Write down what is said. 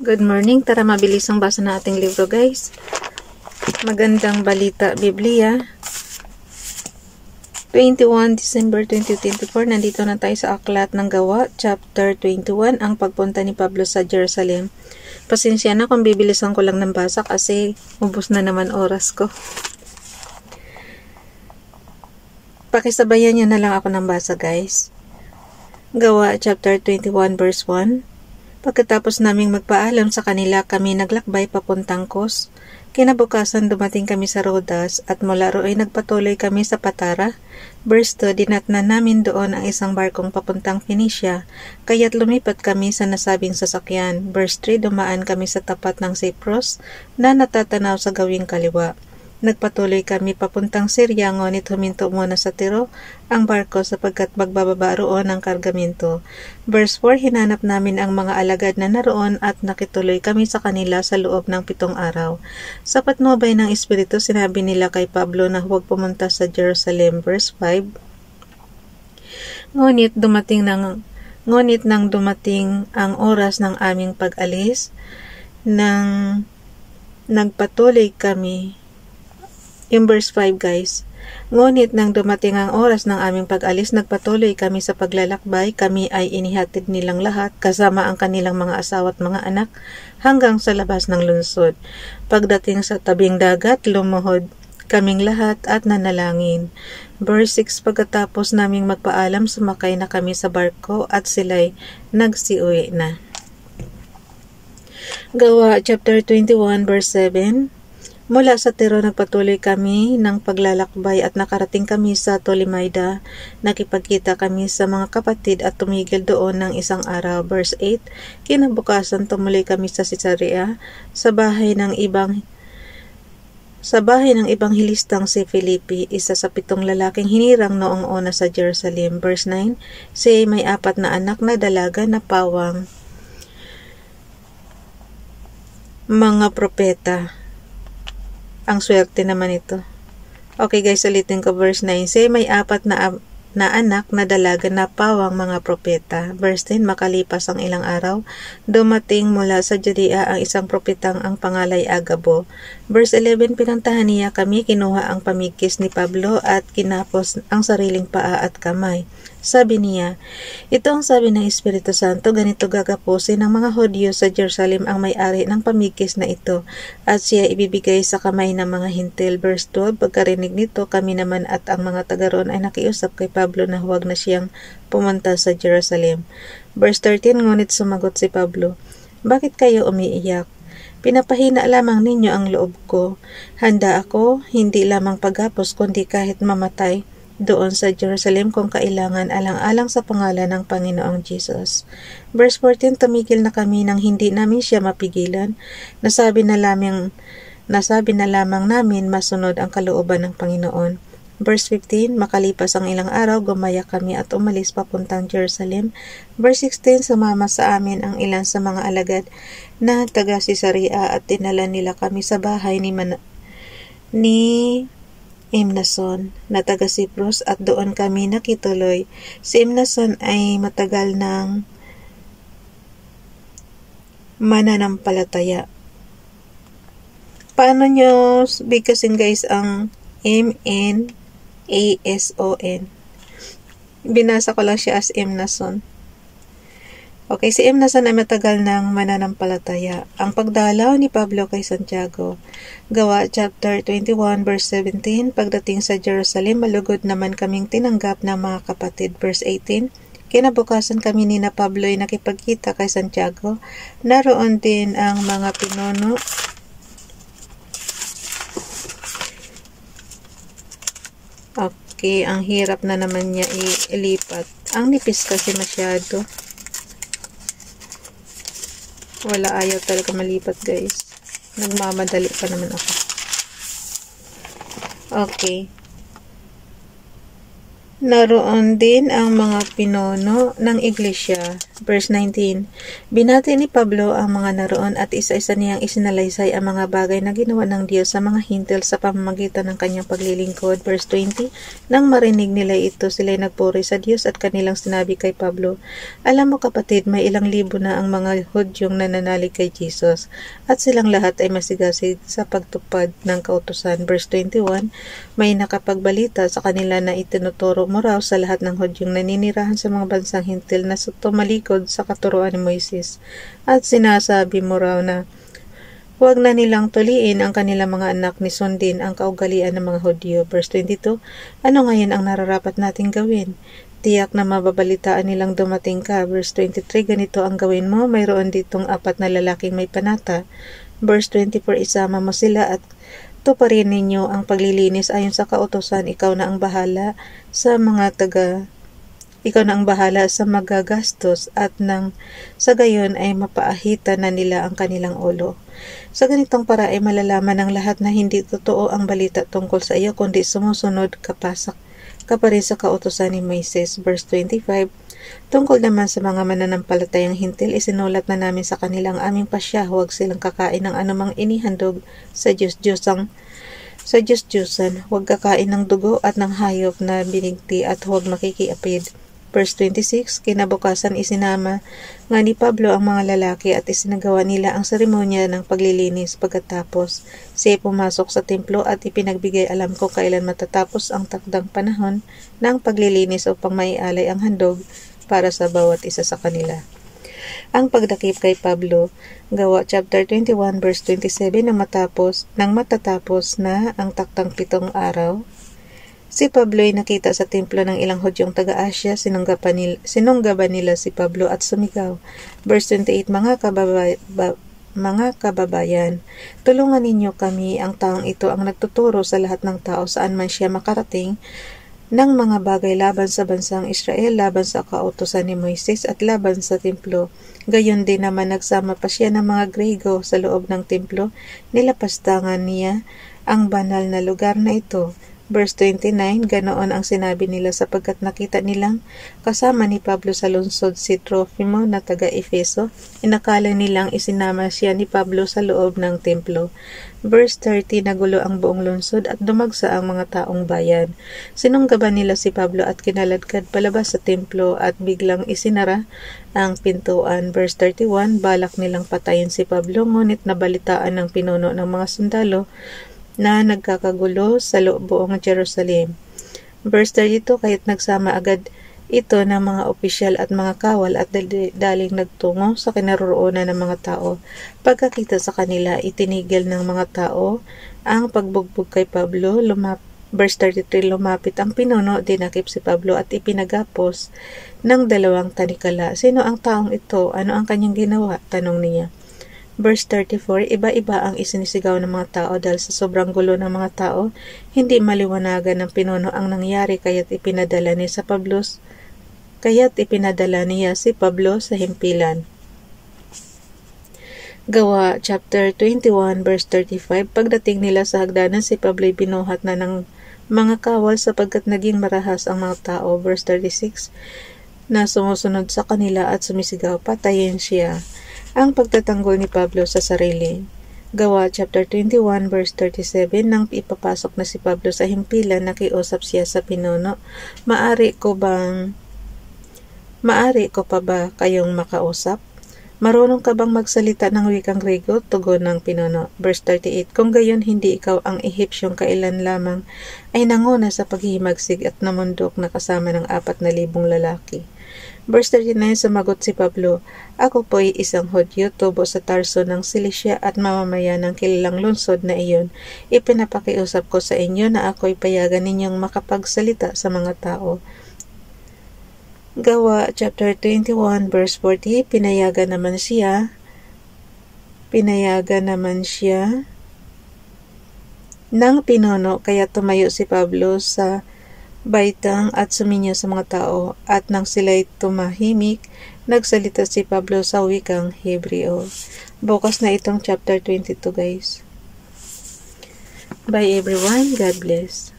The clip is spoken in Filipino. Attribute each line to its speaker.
Speaker 1: Good morning. Tara mabilis ang basa na ating libro, guys. Magandang balita, Biblia. 21 December 2024. Nandito na tayo sa Aklat ng Gawa, chapter 21, ang pagpunta ni Pablo sa Jerusalem. Pasensya na kung bibilisan ko lang ng basa kasi ubos na naman oras ko. Pakisabayan nyo na lang ako ng basa, guys. Gawa, chapter 21, verse 1. Pagkatapos naming magpaalam sa kanila, kami naglakbay papuntang Kos. Kinabukasan dumating kami sa Rodas at mula roon ay nagpatuloy kami sa Patara. Verse 2, dinatnan namin doon ang isang barkong papuntang Phoenicia, kaya't lumipat kami sa nasabing sasakyan. Verse 3, dumaan kami sa tapat ng Cyprus na natatanaw sa gawing kaliwa. Nagpatuloy kami papuntang Syria, ngunit huminto muna sa Tiro ang barko sapagkat magbababa roon ang kargamento. Verse 4, hinanap namin ang mga alagad na naroon at nakituloy kami sa kanila sa loob ng 7 araw. Sa patnubay ng Espiritu, sinabi nila kay Pablo na huwag pumunta sa Jerusalem. Verse 5, Ngunit nang dumating ang oras ng aming pag-alis, nagpatuloy kami. Yung verse 5, guys. Ngunit nang dumating ang oras ng aming pag-alis, nagpatuloy kami sa paglalakbay. Kami ay inihatid nilang lahat, kasama ang kanilang mga asawa at mga anak, hanggang sa labas ng lungsod. Pagdating sa tabing dagat, lumuhod kaming lahat at nanalangin. Verse 6, pagkatapos naming magpaalam, sumakay na kami sa barko at sila'y nagsiuwi na. Gawa, chapter 21, verse 7. Mula sa Tiro, nagpatuloy kami ng paglalakbay at nakarating kami sa Tolemaida. Nakipagkita kami sa mga kapatid at tumigil doon ng isang araw. Verse 8, kinabukasan tumuloy kami sa Caesarea sa bahay ng Ibanghilistang si Felipe, isa sa 7 lalaking hinirang noong una sa Jerusalem. Verse 9, siya may 4 na anak na dalaga na pawang mga propeta. Ang swerte naman ito. Okay guys, ulitin ko verse 9. Siya may 4 na anak na dalaga na pawang mga propeta. Verse 10, makalipas ang ilang araw, dumating mula sa Judea ang isang propetang ang pangalay Agabo. Verse 11, pinantahan niya kami, kinuha ang pamigkis ni Pablo at kinapos ang sariling paa at kamay. Sabi niya, ito ang sabi ng Espiritu Santo, ganito gagapusin ng mga Hudyo sa Jerusalem ang may-ari ng pamigkis na ito, at siya ibibigay sa kamay ng mga Hintil. Verse 12, pagkarinig nito, kami naman at ang mga taga roon ay nakiusap kay Pablo na huwag na siyang pumunta sa Jerusalem. Verse 13, ngunit sumagot si Pablo, bakit kayo umiiyak? Pinapahina lamang ninyo ang loob ko. Handa ako, hindi lamang paghapos, kundi kahit mamatay doon sa Jerusalem kung kailangan, alang-alang sa pangalan ng Panginoong Jesus. Verse 14, tumigil na kami nang hindi namin siya mapigilan. Nasabi na lamang namin masunod ang kalooban ng Panginoon. Verse 15, makalipas ang ilang araw, gumaya kami at umalis papuntang Jerusalem. Verse 16, sumama sa amin ang ilan sa mga alagad na taga Caesarea at tinala nila kami sa bahay ni Mnason na taga Cyprus at doon kami nakituloy. Si Mnason ay matagal ng mananampalataya. Paano nyo bigkasin guys ang Mnason? Binasa ko lang siya as Mnason. Okay, si Mnason ay matagal ng mananampalataya. Ang pagdalaw ni Pablo kay Santiago. Gawa, chapter 21, verse 17, pagdating sa Jerusalem, malugod naman kaming tinanggap ng mga kapatid. Verse 18, kinabukasan kami ni na Pablo ay nakipagkita kay Santiago. Naroon din ang mga pinuno Okay, ang hirap na naman niya ilipat. Ang nipis kasi masyado. Wala, ayaw talaga malipat guys. Nagmamadali pa naman ako. Okay. Naroon din ang mga pinuno ng iglesia. Verse 19. Binati ni Pablo ang mga naroon at isa-isa niyang isinalaysay ang mga bagay na ginawa ng Diyos sa mga hintil sa pamamagitan ng kanyang paglilingkod. Verse 20. Nang marinig nila ito, sila'y nagpuri sa Diyos at kanilang sinabi kay Pablo, alam mo kapatid, may ilang libo na ang mga Hudyong nananalig kay Jesus at silang lahat ay masigasig sa pagtupad ng kautusan. Verse 21. May nakapagbalita sa kanila na itinuturo mo raw sa lahat ng Hudyong naninirahan sa mga bansang hintil na tumalikod sa katuruan ni Moises. At sinasabi mo raw na huwag na nilang tuliin ang kanilang mga anak ni sundin ang kaugalian ng mga Hudyo. Verse 22, ano ngayon ang nararapat nating gawin? Tiyak na mababalitaan nilang dumating ka. Verse 23, ganito ang gawin mo, mayroon ditong 4 na lalaking may panata. Verse 24, isama mo sila at tuparin ninyo ang paglilinis ayon sa kautusan. Ikaw na ang bahala sa magagastos at nang sa gayon ay mapaahitan na nila ang kanilang ulo. Sa ganitong para ay malalaman ng lahat na hindi totoo ang balita tungkol sa iyo kundi sumusunod ka pa rin sa kautusan ni Moises. Verse 25, tungkol naman sa mga mananampalatayang hintil, isinulat na namin sa kanilang aming pasya, huwag silang kakain ng anumang inihandog sa Diyos-Diyosan, huwag kakain ng dugo at ng hayop na binigti at huwag makikiapid. Verse 26, kinabukasan isinama nga ni Pablo ang mga lalaki at isinagawa nila ang seremonya ng paglilinis. Pagkatapos, siya pumasok sa templo at ipinagbigay alam ko kailan matatapos ang takdang panahon ng paglilinis upang maialay ang handog para sa bawat isa sa kanila. Ang pagdakip kay Pablo, Gawa chapter 21 verse 27, nang matatapos na ang taktang 7 araw, si Pablo ay nakita sa templo ng ilang Hudyong taga-Asya, sinunggaban nila si Pablo at sumigaw. Verse 28, mga kababayan, tulungan ninyo kami, ang taong ito ang nagtuturo sa lahat ng tao saan man siya makarating ng mga bagay laban sa bansang Israel, laban sa kautusan ni Moises at laban sa templo. Gayon din naman nagsama pa siya ng mga Grego sa loob ng templo, nilapastangan niya ang banal na lugar na ito. Verse 29, ganoon ang sinabi nila sapagkat nakita nilang kasama ni Pablo sa lungsod si Tropimo na taga-Efeso. Inakala nilang isinama siya ni Pablo sa loob ng templo. Verse 30, nagulo ang buong lungsod at dumagsa ang mga taong bayan. Sinunggaban nila si Pablo at kinaladkad palabas sa templo at biglang isinara ang pintuan. Verse 31, balak nilang patayin si Pablo ngunit nabalitaan ng pinuno ng mga sundalo na nagkakagulo sa buong Jerusalem. Verse 32, kaya't nagsama agad ito ng mga opisyal at mga kawal at daling nagtungo sa kinaroroonan ng mga tao. Pagkakita sa kanila, itinigil ng mga tao ang pagbugbog kay Pablo. Verse 33, lumapit ang pinuno, dinakip si Pablo at ipinagapos ng 2 tanikala. Sino ang taong ito? Ano ang kanyang ginawa? Tanong niya. Verse 34, iba-iba ang isinisigaw ng mga tao dahil sa sobrang gulo ng mga tao, hindi maliwanagan ng pinuno ang nangyari kaya't ipinadala niya si Pablo sa himpilan. Gawa chapter 21 verse 35, pagdating nila sa hagdanan, si Pablo binuhat na ng mga kawal sapagkat naging marahas ang mga tao. Verse 36, na sumusunod sa kanila at sumisigaw, patayin siya. Ang pagtatanggol ni Pablo sa sarili. Gawa chapter 21 verse 37, nang ipapasok na si Pablo sa himpilan, nakiusap siya sa pinuno, Maari ko pa ba kayong makausap? Marunong ka bang magsalita ng wikang Grego? Tugon ng pinuno. Verse 38, kung gayon hindi ikaw ang Ehipsyong kailan lamang ay nanguna sa paghihimagsig at namundok na kasama ng 4,000 lalaki. Verse 39, sumagot si Pablo, ako po'y isang Hudyo, tubo sa Tarso ng Cilicia at mamamayan ng kilalang lungsod na iyon. Ipinapakiusap ko sa inyo na ako'y payagan ninyong makapagsalita sa mga tao. Gawa chapter 21 verse 40, pinayagan naman siya ng pinuno, kaya tumayo si Pablo sa baitang at suminyo sa mga tao, at nang sila'y tumahimik, nagsalita si Pablo sa wikang Hebreo. Bukas na itong chapter 22, guys. Bye everyone. God bless.